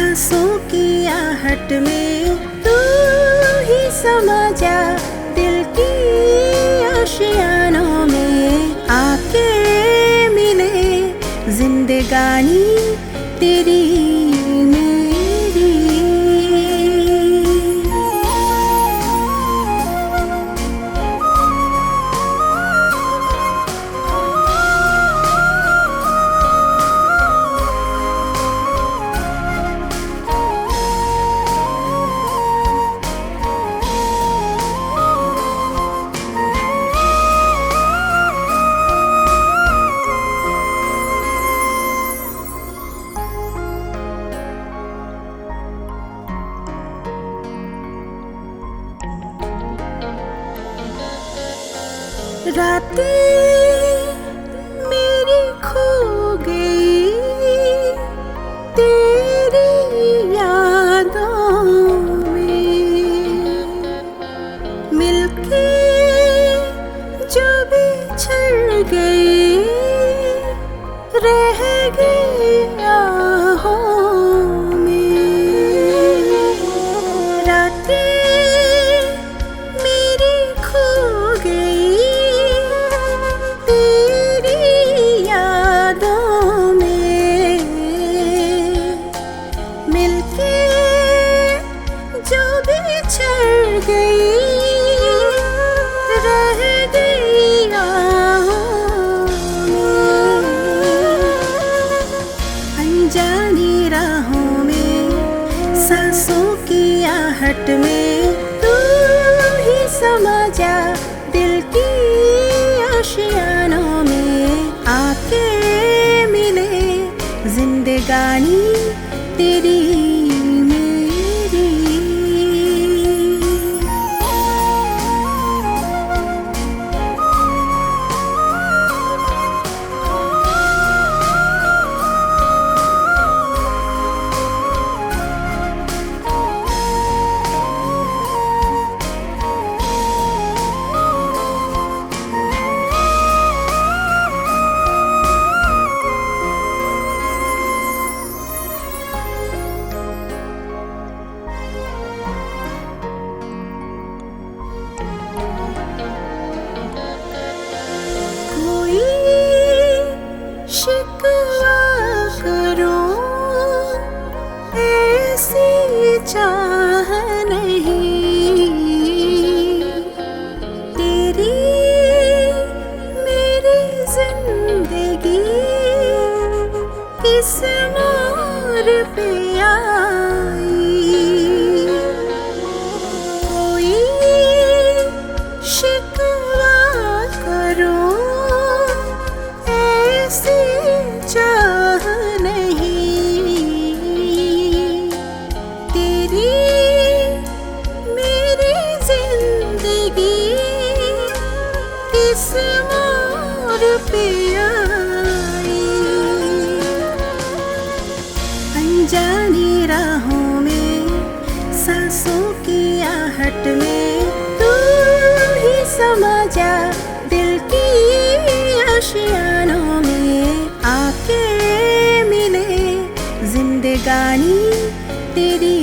सांसों की आहट में तू ही समा जा, दिल की आशियानों में आके मिले जिंदगानी तेरी मेरी। रातें मेरी खो गई तेरी यादों में, मिलके जो बिछड़ गई रह गई आहों में। रातें मेरी खो गई जो बिछड़ गई रह गई आहों में। अनजानी राहों में सांसों की आहट में तू ही समा जा, दिल की आशियानों में आके मिले जिंदगानी तेरी शिकवा करो ऐसी चाह नहीं, तेरी मेरी जिंदगी किस मोड़ पे आई। कोई शिकवा करो ऐसी चाह नहीं, तेरी मेरी जिंदगी किस मोड़ पे आई। अनजानी राहों में सांसों की आहट में तू ही समा जा, दिल की आशियानों में आके मिले जिंदगानी तेरी।